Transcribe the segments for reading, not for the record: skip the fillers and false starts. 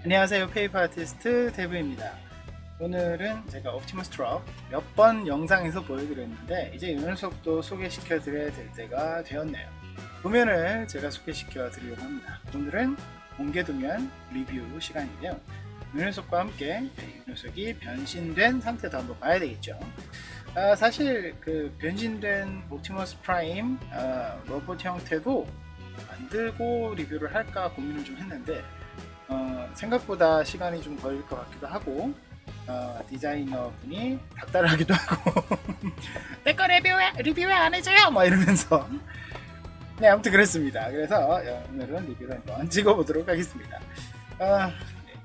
안녕하세요. 페이퍼 아티스트 데브입니다. 오늘은 제가 옵티머스 트럭 몇 번 영상에서 보여드렸는데 이제 이 녀석도 소개시켜 드려야 될 때가 되었네요. 도면을 제가 소개시켜 드리려고 합니다. 오늘은 공개도면 리뷰 시간인데요. 이 녀석과 함께 이 녀석이 변신된 상태도 한번 봐야 되겠죠. 사실 그 변신된 옵티머스 프라임 로봇 형태도 만들고 리뷰를 할까 고민을 좀 했는데 생각보다 시간이 좀 걸릴 것 같기도 하고 디자이너 분이 닥달하기도 하고 내 거 리뷰 안 해줘요 막 이러면서 네, 아무튼 그랬습니다. 그래서 오늘은 리뷰를 한번 찍어보도록 하겠습니다.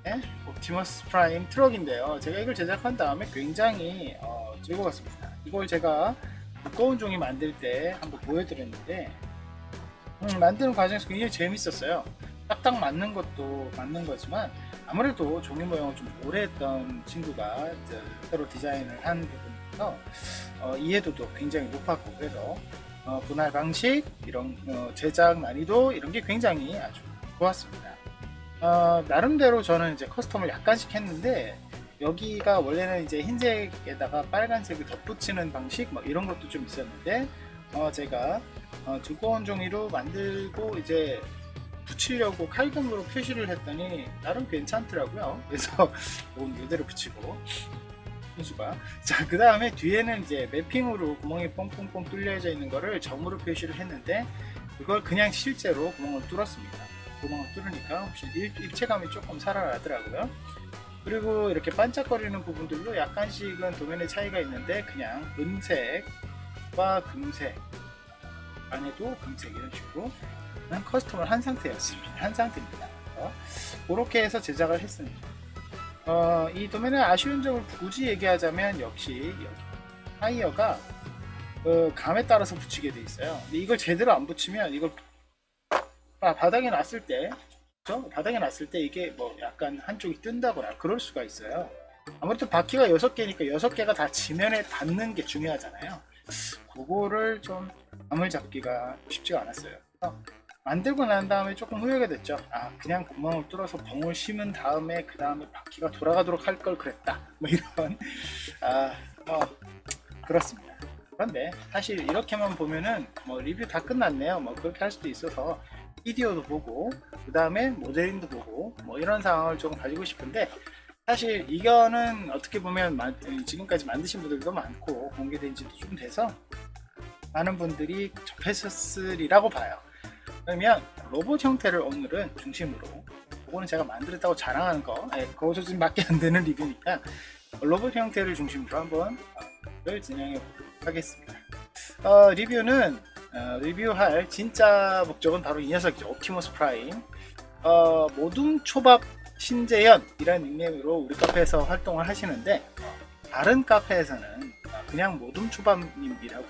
네, 옵티머스 프라임 트럭인데요. 제가 이걸 제작한 다음에 굉장히 즐거웠습니다. 이걸 제가 두꺼운 종이 만들 때 한번 보여드렸는데 만드는 과정에서 굉장히 재밌었어요. 딱딱 맞는 것도 맞는 거지만 아무래도 종이 모형을 좀 오래 했던 친구가 새로 디자인을 한 부분에서 이해도도 굉장히 높았고, 그래서 분할 방식, 이런 제작 난이도 이런 게 굉장히 아주 좋았습니다. 나름대로 저는 이제 커스텀을 약간씩 했는데 여기가 원래는 이제 흰색에다가 빨간색을 덧붙이는 방식 뭐 이런 것도 좀 있었는데 제가 두꺼운 종이로 만들고 이제 붙이려고 칼금으로 표시를 했더니 나름 괜찮더라고요. 그래서 이건 이대로 붙이고 순수가 그 다음에 뒤에는 이제 매핑으로 구멍이 뽕뽕뽕 뚫려져 있는 거를 점으로 표시를 했는데 그걸 그냥 실제로 구멍을 뚫었습니다. 구멍을 뚫으니까 혹시 입체감이 조금 살아나더라고요. 그리고 이렇게 반짝거리는 부분들도 약간씩은 도면의 차이가 있는데 그냥 은색과 금색, 안에도 금색 이런 식으로 커스텀을 한 상태입니다. 그렇게 해서 제작을 했습니다. 이 도면의 아쉬운 점을 굳이 얘기하자면 역시 여기 타이어가 감에 따라서 붙이게 돼 있어요. 근데 이걸 제대로 안 붙이면 이걸 바닥에 놨을 때, 그렇죠? 바닥에 놨을 때 이게 뭐 약간 한쪽이 뜬다거나 그럴 수가 있어요. 아무래도 바퀴가 6개니까 6개가 다 지면에 닿는 게 중요하잖아요. 그거를 좀 감을 잡기가 쉽지가 않았어요. 만들고 난 다음에 조금 후회가 됐죠. 그냥 구멍을 뚫어서 벙을 심은 다음에 그 다음에 바퀴가 돌아가도록 할 걸 그랬다 뭐 이런 그렇습니다. 그런데 사실 이렇게만 보면은 뭐 리뷰 다 끝났네요 뭐 그렇게 할 수도 있어서 비디오도 보고 그 다음에 모델링도 보고 뭐 이런 상황을 좀 가지고 싶은데 사실 이거는 어떻게 보면 지금까지 만드신 분들도 많고 공개된 지도 좀 돼서 많은 분들이 접하셨으리라고 봐요. 그러면 로봇 형태를 오늘은 중심으로, 그거는 제가 만들었다고 자랑하는 거 그거 좀 밖에 안 되는 리뷰니까 로봇 형태를 중심으로 한번 진행해 보도록 하겠습니다. 리뷰는 리뷰할 진짜 목적은 바로 이 녀석이죠. 옵티머스 프라임. 모둠 초밥 신재현 이라는 닉네임으로 우리 카페에서 활동을 하시는데 다른 카페에서는 그냥 모둠 초밥님이라고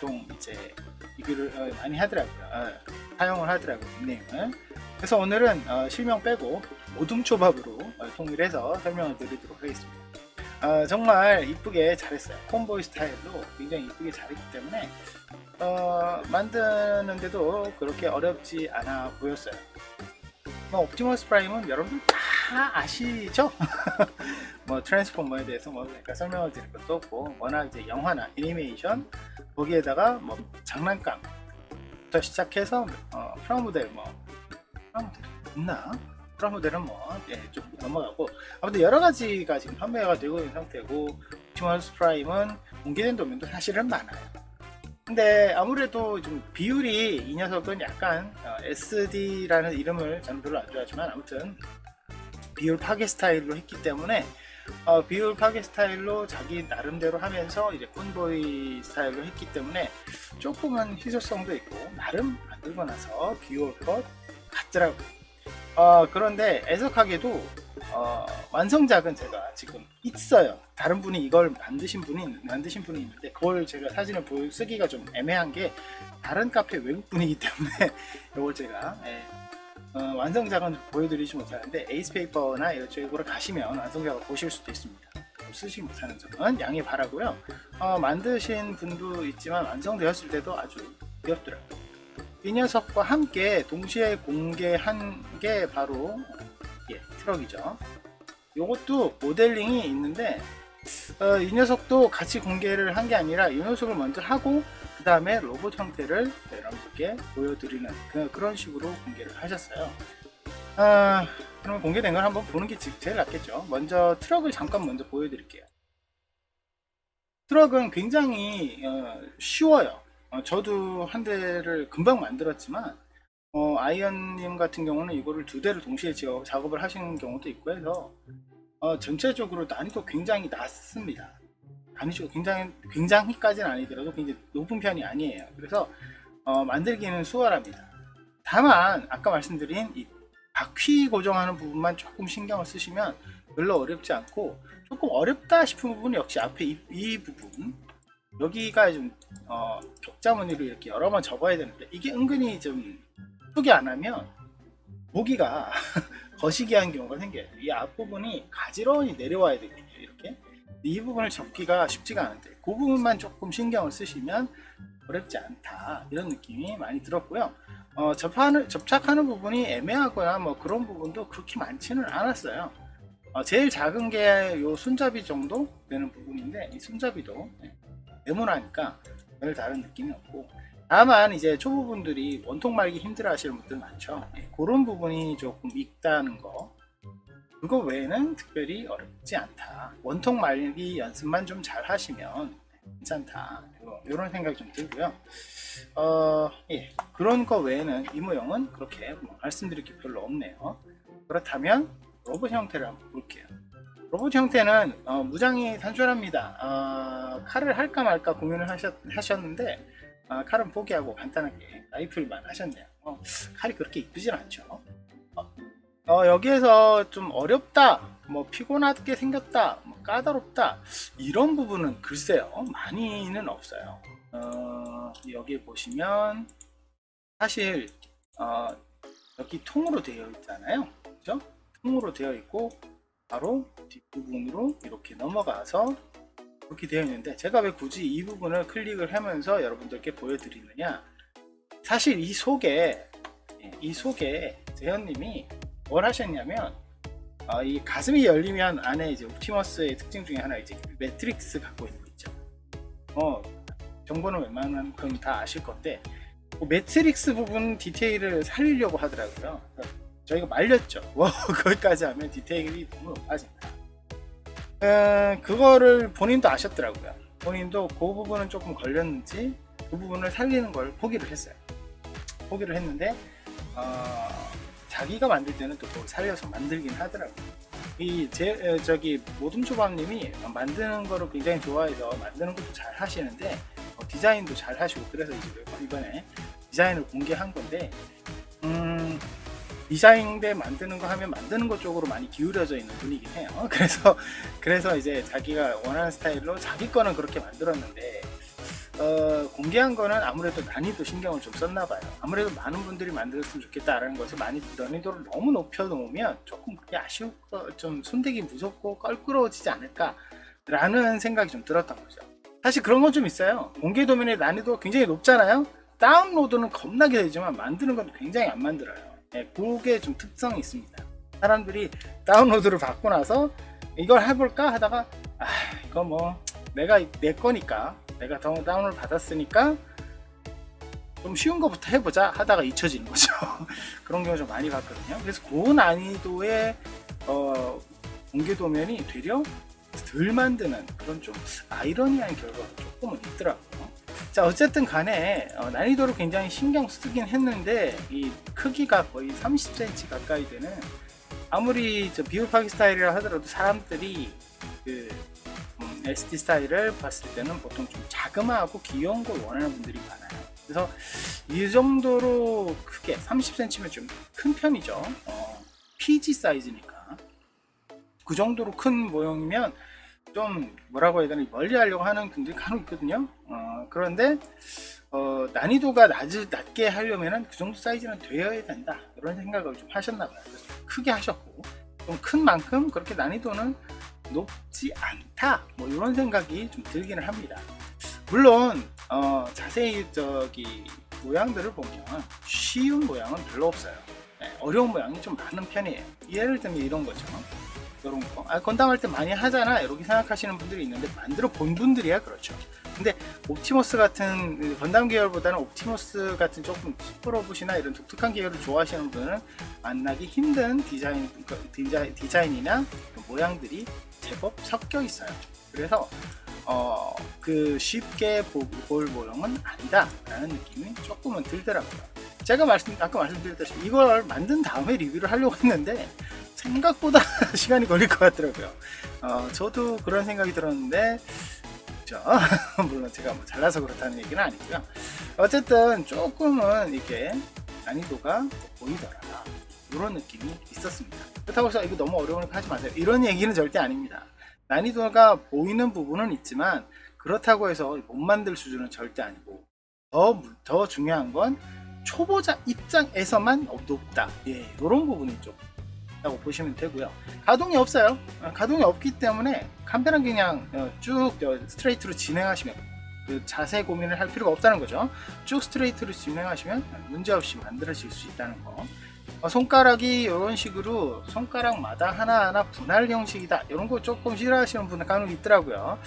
보통 이제 리뷰를 많이 하더라고요. 사용을 하더라고요, 닉네임을. 그래서 오늘은 실명 빼고 모둠초밥으로 통일해서 설명을 드리도록 하겠습니다. 정말 이쁘게 잘했어요. 콤보이 스타일로 굉장히 이쁘게 잘했기 때문에 만드는데도 그렇게 어렵지 않아 보였어요. 옵티머스 프라임은 여러분들 다 아시죠? 뭐 트랜스포머에 대해서 뭐 그러니까 설명을 드릴 것도 없고 워낙 이제 영화나 애니메이션 거기에다가 뭐 장난감부터 시작해서 프라모델 프라모델 있나? 프라모델은 좀 넘어가고 아무튼 여러 가지가 지금 판매가 되고 있는 상태고 옵티머스 프라임은 공개된 도면도 사실은 많아요. 근데 아무래도 좀 비율이 이 녀석은 약간 SD라는 이름을 저는 별로 안 좋아하지만 아무튼 비율 파괴 스타일로 했기 때문에 비율 파괴 스타일로 자기 나름대로 하면서 이제 콘보이 스타일로 했기 때문에 조금은 희소성도 있고 나름 만들고 나서 비올 것 같더라고요. 그런데 애석하게도 완성작은 제가 지금 있어요. 다른 분이 이걸 만드신 분이 있는데 그걸 제가 사진을 쓰기가 좀 애매한 게 다른 카페 외국 분이기 때문에 이걸 제가 완성작은 보여드리지 못하는데 에이스페이퍼나 이쪽으로 가시면 완성작을 보실 수도 있습니다. 쓰지 못하는 점은 양해 바라고요. 만드신 분도 있지만 완성되었을 때도 아주 귀엽더라고요. 이 녀석과 함께 동시에 공개한 게 바로 트럭이죠. 요것도 모델링이 있는데 이 녀석도 같이 공개를 한 게 아니라 이 녀석을 먼저 하고 그 다음에 로봇 형태를 여러분들께 보여드리는 그런 식으로 공개를 하셨어요. 그럼 공개된 걸 한번 보는 게 제일 낫겠죠. 먼저 트럭을 잠깐 먼저 보여드릴게요. 트럭은 굉장히 쉬워요. 저도 한 대를 금방 만들었지만 아이언님 같은 경우는 이거를 2대를 동시에 작업을 하시는 경우도 있고 해서 전체적으로 난이도 굉장히 낮습니다. 난이도 굉장히까지는 아니더라도 굉장히 높은 편이 아니에요. 그래서 만들기는 수월합니다. 다만 아까 말씀드린 이 바퀴 고정하는 부분만 조금 신경을 쓰시면 별로 어렵지 않고, 조금 어렵다 싶은 부분은 역시 앞에 이 부분, 여기가 좀 격자 무늬로 이렇게 여러 번 접어야 되는데 이게 은근히 좀 소개 안 하면 보기가 거시기한 경우가 생겨요. 이 앞부분이 가지런히 내려와야 되거든요. 이렇게 이 부분을 접기가 쉽지가 않은데 그 부분만 조금 신경을 쓰시면 어렵지 않다, 이런 느낌이 많이 들었고요. 접착하는 부분이 애매하거나 뭐 그런 부분도 그렇게 많지는 않았어요. 제일 작은 게 요 손잡이 정도 되는 부분인데 이 손잡이도 네모나니까 별 다른 느낌이 없고, 다만 이제 초보분들이 원통 말기 힘들어 하시는 분들 많죠. 그런 부분이 조금 있다는 거, 그거 외에는 특별히 어렵지 않다. 원통 말기 연습만 좀 잘 하시면 괜찮다, 이런 생각이 좀 들고요. 그런 거 외에는 이 모형은 그렇게 말씀드릴 게 별로 없네요. 그렇다면 로봇 형태를 한번 볼게요. 로봇 형태는 무장이 단순합니다. 칼을 할까 말까 고민을 하셨는데 칼은 포기하고 간단하게 라이플만 하셨네요. 칼이 그렇게 이쁘진 않죠. 여기에서 좀 어렵다, 뭐 피곤하게 생겼다, 뭐 까다롭다, 이런 부분은 글쎄요 많이는 없어요. 여기 보시면 사실 여기 통으로 되어 있잖아요, 그죠? 통으로 되어 있고 바로 뒷부분으로 이렇게 넘어가서 이렇게 되어 있는데, 제가 왜 굳이 이 부분을 클릭을 하면서 여러분들께 보여드리느냐, 사실 이 속에 재현님이 뭘 하셨냐면 이 가슴이 열리면 안에 이제 옵티머스의 특징 중에 하나 이제 매트릭스 갖고 있는 거 있죠. 정보는 웬만큼 다 아실 건데 매트릭스 부분 디테일을 살리려고 하더라고요. 저희가 말렸죠. 거기까지 하면 디테일이 너무 높아진다. 그거를 본인도 아셨더라고요. 본인도 그 부분은 조금 걸렸는지 그 부분을 살리는 걸 포기를 했어요. 포기를 했는데 자기가 만들 때는 또 그걸 살려서 만들긴 하더라고요. 저기 모둠초밥님이 만드는 거를 굉장히 좋아해서 만드는 것도 잘 하시는데 디자인도 잘 하시고, 그래서 이번에 디자인을 공개한 건데 디자인대 만드는 거 하면 만드는 것 쪽으로 많이 기울여져 있는 분이긴 해요. 그래서 이제 자기가 원하는 스타일로 자기 거는 그렇게 만들었는데 공개한 거는 아무래도 난이도 신경을 좀 썼나 봐요. 아무래도 많은 분들이 만들었으면 좋겠다라는 것을 많이 난이도를 너무 높여 놓으면 조금 그게 아쉬웠고 좀 손대기 무섭고 껄끄러워지지 않을까 라는 생각이 좀 들었던 거죠. 사실 그런 건 좀 있어요. 공개 도면의 난이도가 굉장히 높잖아요. 다운로드는 겁나게 되지만 만드는 건 굉장히 안 만들어요. 그게 좀 특성이 있습니다. 사람들이 다운로드를 받고 나서 이걸 해볼까 하다가 이거 뭐 내가 내 거니까, 내가 다운을 받았으니까 좀 쉬운 거부터 해보자 하다가 잊혀지는 거죠. 그런 경우 좀 많이 봤거든요. 그래서 그 난이도의 공개 도면이 되려 덜 만드는 그런 좀 아이러니한 결과가 조금은 있더라고요. 자, 어쨌든 간에 난이도를 굉장히 신경 쓰긴 했는데 이 크기가 거의 30cm 가까이 되는, 아무리 비울파기 스타일이라 하더라도 사람들이 그 SD 스타일을 봤을 때는 보통 좀 자그마하고 귀여운 걸 원하는 분들이 많아요. 그래서 이 정도로 크게 30cm면 좀 큰 편이죠. PG 사이즈니까 그 정도로 큰 모형이면 좀 뭐라고 해야 되나, 멀리 하려고 하는 분들이 간혹 있거든요. 그런데 난이도가 낮게 하려면은 그 정도 사이즈는 되어야 된다, 이런 생각을 좀 하셨나 봐요. 그래서 크게 하셨고 좀 큰 만큼 그렇게 난이도는 높지 않다, 뭐 이런 생각이 좀 들기는 합니다. 물론 자세히 저기 모양들을 보면 쉬운 모양은 별로 없어요. 어려운 모양이 좀 많은 편이에요. 예를 들면 이런 거죠. 이런 거. 건담 할 때 많이 하잖아. 이렇게 생각하시는 분들이 있는데 만들어 본 분들이야 그렇죠. 근데 옵티머스 같은 건담 계열보다는 옵티머스 같은 조금 슈퍼로봇이나 이런 독특한 계열을 좋아하시는 분은 만나기 힘든 디자인이나 모양들이 제법 섞여 있어요. 그래서 그 쉽게 볼 모형은 아니다 라는 느낌이 조금은 들더라고요. 제가 아까 말씀드렸다시피 이걸 만든 다음에 리뷰를 하려고 했는데 생각보다 시간이 걸릴 것 같더라고요. 저도 그런 생각이 들었는데 물론 제가 뭐 잘나서 그렇다는 얘기는 아니고요. 어쨌든 조금은 이렇게 난이도가 보이더라 이런 느낌이 있었습니다. 그렇다고 해서 이거 너무 어려우니까 하지 마세요 이런 얘기는 절대 아닙니다. 난이도가 보이는 부분은 있지만 그렇다고 해서 못 만들 수준은 절대 아니고 더 중요한 건 초보자 입장에서만 높다. 이런 부분이 좀 라고 보시면 되고요. 가동이 없어요. 가동이 없기 때문에 간편하게 그냥 쭉 스트레이트로 진행하시면 자세 고민을 할 필요가 없다는 거죠. 쭉 스트레이트로 진행하시면 문제없이 만들어질 수 있다는 거. 손가락이 이런 식으로 손가락마다 하나하나 분할 형식이다 이런 거 조금 싫어하시는 분은 간혹 있더라고요.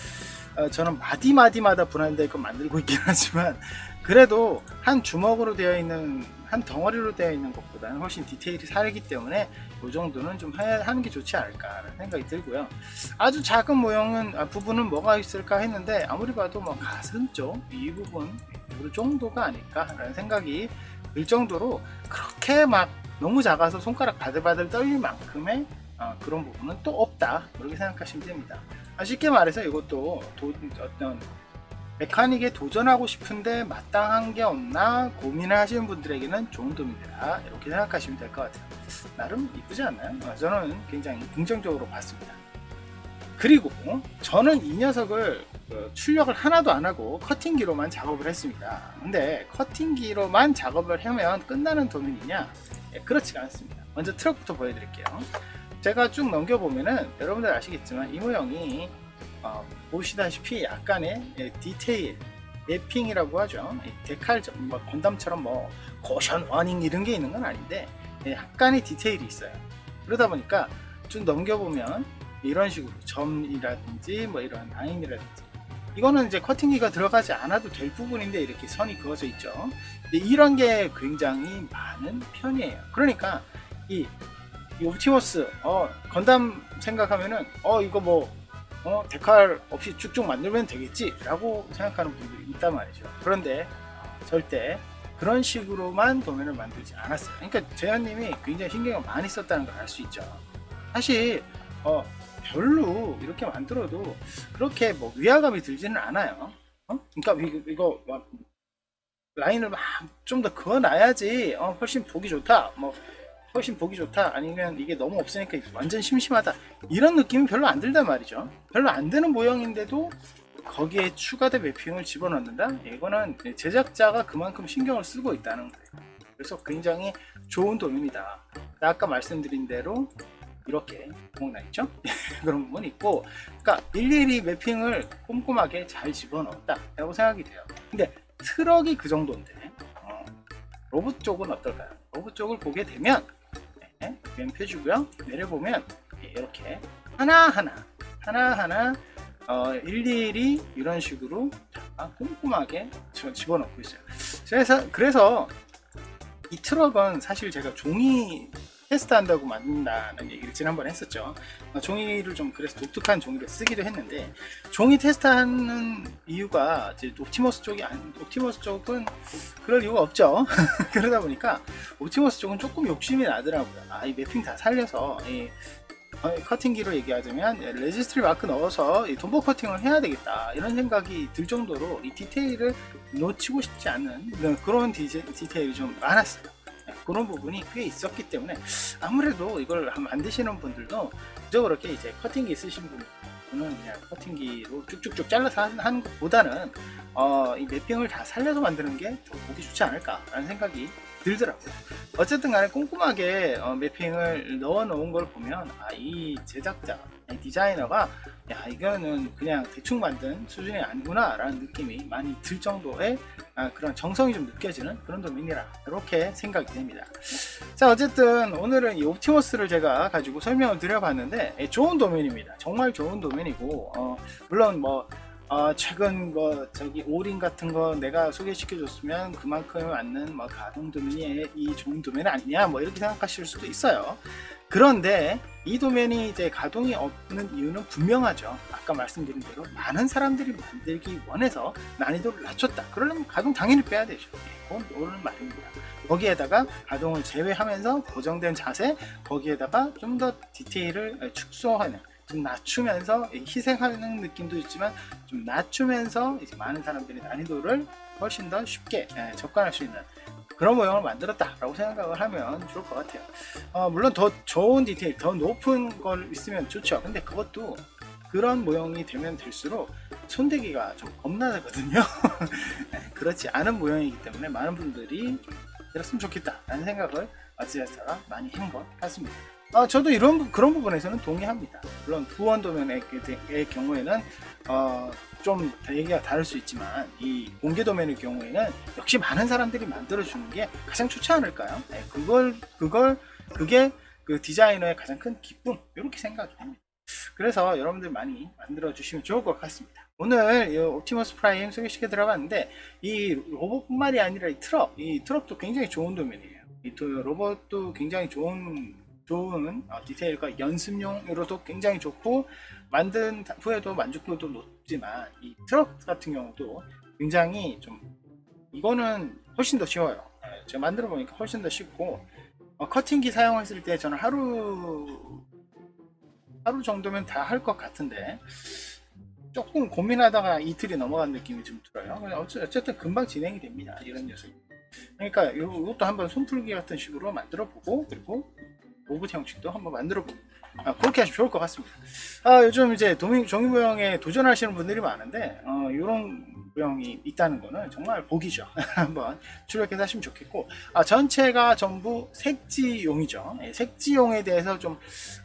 저는 마디마디마다 분할될 거 만들고 있긴 하지만 그래도 한 주먹으로 되어 있는 한 덩어리로 되어 있는 것보다는 훨씬 디테일이 살기 때문에 이 정도는 좀 하는 게 좋지 않을까라는 생각이 들고요. 아주 작은 모형은 부분은 뭐가 있을까 했는데 아무리 봐도 뭐 가슴 쪽 이 부분 이 정도가 아닐까라는 생각이 들 정도로 그렇게 막 너무 작아서 손가락 바들바들 떨릴 만큼의 그런 부분은 또 없다 이렇게 생각하시면 됩니다. 쉽게 말해서 이것도 어떤 메카닉에 도전하고 싶은데 마땅한 게 없나 고민을 하시는 분들에게는 좋은 도움이다 이렇게 생각하시면 될 것 같아요. 나름 이쁘지 않나요? 저는 굉장히 긍정적으로 봤습니다. 그리고 저는 이 녀석을 출력을 하나도 안 하고 커팅기로만 작업을 했습니다. 근데 커팅기로만 작업을 하면 끝나는 도면이냐? 그렇지가 않습니다. 먼저 트럭부터 보여드릴게요. 제가 쭉 넘겨보면은 여러분들 아시겠지만 이 모형이 보시다시피 약간의 디테일 맵핑이라고 하죠. 데칼 뭐 건담처럼 뭐 고션 워닝 이런 게 있는 건 아닌데 약간의 디테일이 있어요. 그러다 보니까 쭉 넘겨보면 이런 식으로 점이라든지 뭐 이런 라인이라든지 이거는 이제 커팅기가 들어가지 않아도 될 부분인데 이렇게 선이 그어져 있죠. 이런 게 굉장히 많은 편이에요. 그러니까 이 옵티머스 건담 생각하면은 이거 뭐 데칼 없이 쭉쭉 만들면 되겠지 라고 생각하는 분들이 있단 말이죠. 그런데 절대 그런 식으로만 도면을 만들지 않았어요. 그러니까 재현님이 굉장히 신경을 많이 썼다는 걸 알 수 있죠. 사실 별로 이렇게 만들어도 그렇게 뭐 위화감이 들지는 않아요. 그러니까 이거 막 라인을 막 좀 더 그어놔야지 훨씬 보기 좋다 훨씬 보기 좋다 아니면 이게 너무 없으니까 완전 심심하다 이런 느낌이 별로 안 들단 말이죠. 별로 안 드는 모형인데도 거기에 추가된 매핑을 집어넣는다? 이거는 제작자가 그만큼 신경을 쓰고 있다는 거예요. 그래서 굉장히 좋은 도면이다. 아까 말씀드린 대로 이렇게 구멍 나 있죠? 그런 부분이 있고, 그러니까 일일이 매핑을 꼼꼼하게 잘 집어넣었다 라고 생각이 돼요. 근데 트럭이 그 정도인데 로봇 쪽은 어떨까요? 로봇 쪽을 보게 되면 왼 펴주고요. 내려보면 이렇게 하나하나 일일이 이런 식으로 꼼꼼하게 집어넣고 있어요. 그래서 이 트럭은 사실 제가 종이 테스트한다고 만든다는 얘기를 지난번에 했었죠. 종이를 좀 그래서 독특한 종이를 쓰기도 했는데 종이 테스트하는 이유가 이제 옵티머스 쪽은 그럴 이유가 없죠. 그러다 보니까 옵티머스 쪽은 조금 욕심이 나더라고요. 이 매핑 다 살려서 커팅기로 얘기하자면 레지스트리 마크 넣어서 돈보 커팅을 해야 되겠다 이런 생각이 들 정도로 이 디테일을 놓치고 싶지 않은 그런 디테일이 좀 많았어요. 그런 부분이 꽤 있었기 때문에 아무래도 이걸 만드시는 분들도 그저 그렇게 이제 커팅기 쓰신 분은 그냥 커팅기로 쭉쭉쭉 잘라서 하는 것보다는 이 매핑을 다 살려서 만드는 게 더 보기 좋지 않을까라는 생각이 들더라고요. 어쨌든 간에 꼼꼼하게 매핑을 넣어 놓은 걸 보면 이 제작자, 이 디자이너가 이거는 그냥 대충 만든 수준이 아니구나 라는 느낌이 많이 들 정도의 그런 정성이 좀 느껴지는 그런 도면이라 이렇게 생각이 됩니다. 자, 어쨌든 오늘은 이 옵티머스를 제가 가지고 설명을 드려봤는데 좋은 도면입니다. 정말 좋은 도면이고 물론 뭐 최근 뭐 저기 오린 같은 거 내가 소개시켜 줬으면 그만큼 맞는 뭐 가동 도면이 이 좋은 도면 아니냐 뭐 이렇게 생각하실 수도 있어요. 그런데 이 도면이 이제 가동이 없는 이유는 분명하죠. 아까 말씀드린 대로 많은 사람들이 만들기 원해서 난이도를 낮췄다. 그러려면 가동 당연히 빼야 되죠. 그건 옳은 말입니다. 거기에다가 가동을 제외하면서 고정된 자세, 거기에다가 좀 더 디테일을 축소하는, 좀 낮추면서 희생하는 느낌도 있지만 좀 낮추면서 이제 많은 사람들이 난이도를 훨씬 더 쉽게 접근할 수 있는 그런 모형을 만들었다라고 생각을 하면 좋을 것 같아요. 물론 더 좋은 디테일, 더 높은 걸 있으면 좋죠. 근데 그것도 그런 모형이 되면 될수록 손대기가 좀 겁나거든요. 그렇지 않은 모형이기 때문에 많은 분들이 들었으면 좋겠다라는 생각을 어찌됐다가 많이 한 것 같습니다. 저도 그런 부분에서는 동의합니다. 물론 부원 도면의 경우에는 좀 얘기가 다를 수 있지만 이 공개 도면의 경우에는 역시 많은 사람들이 만들어주는 게 가장 좋지 않을까요? 네, 그게 그 디자이너의 가장 큰 기쁨, 이렇게 생각이 됩니다. 그래서 여러분들 많이 만들어 주시면 좋을 것 같습니다. 오늘 이 옵티머스 프라임 소개시켜 드려봤는데 이 로봇뿐만이 아니라 이 트럭도 굉장히 좋은 도면이에요. 이 로봇도 굉장히 좋은 디테일과 연습용으로도 굉장히 좋고 만든 후에도 만족도도 높지만 이 트럭 같은 경우도 굉장히 좀 이거는 훨씬 더 쉬워요. 제가 만들어 보니까 훨씬 더 쉽고 커팅기 사용했을 때 저는 하루 정도면 다 할 것 같은데 조금 고민하다가 이틀이 넘어간 느낌이 좀 들어요. 어쨌든 금방 진행이 됩니다. 이런 녀석. 그러니까 이것도 한번 손풀기 같은 식으로 만들어 보고 그리고 로봇 형식도 한번 만들어 보고 그렇게 하시면 좋을 것 같습니다. 요즘 이제 종이 모형에 도전하시는 분들이 많은데 이런 모형이 있다는 거는 정말 복이죠. 한번 출력해서 하시면 좋겠고 전체가 전부 색지용이죠. 색지용에 대해서 좀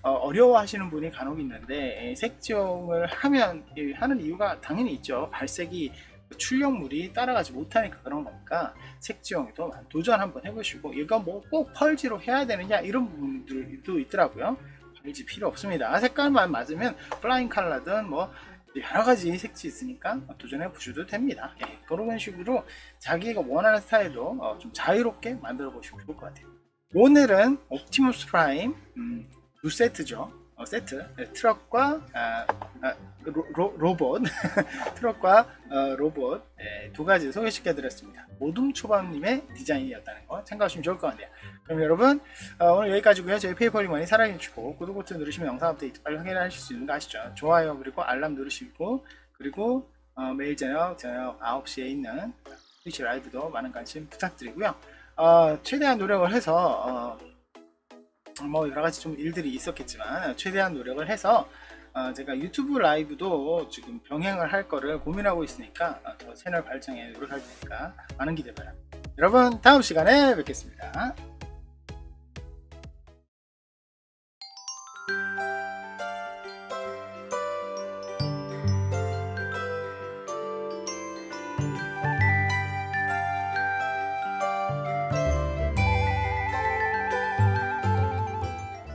어려워하시는 분이 간혹 있는데 색지용을 하는 이유가 당연히 있죠. 발색이 출력물이 따라가지 못하니까 그런 거니까 색지용에도 도전 한번 해보시고 이거 뭐 꼭 펄지로 해야 되느냐 이런 부분들도 있더라고요. 펄지 필요 없습니다. 색깔만 맞으면 플라잉 컬러든 뭐 여러가지 색지 있으니까 도전해 보셔도 됩니다. 그런 식으로 자기가 원하는 스타일로 좀 자유롭게 만들어 보시면 좋을 것 같아요. 오늘은 옵티머스 프라임 2세트죠. 세트 트럭과 로봇 트럭과 로봇 두 가지 소개시켜 드렸습니다. 모둠초밥님의 디자인이었다는 거 참고하시면 좋을 것 같네요. 그럼 여러분 오늘 여기까지고요. 저희 페이퍼리머니 사랑해주시고 구독 버튼 누르시면 영상 업데이트 빨리 확인하실 수 있는 거 아시죠? 좋아요 그리고 알람 누르시고 그리고 매일 저녁 9시에 있는 트위치 라이브도 많은 관심 부탁드리고요. 최대한 노력을 해서 뭐 여러가지 좀 일들이 있었겠지만 최대한 노력을 해서 제가 유튜브 라이브도 지금 병행을 할 거를 고민하고 있으니까 더 채널 발전에 노력할 테니까 많은 기대 바랍니다. 여러분 다음 시간에 뵙겠습니다.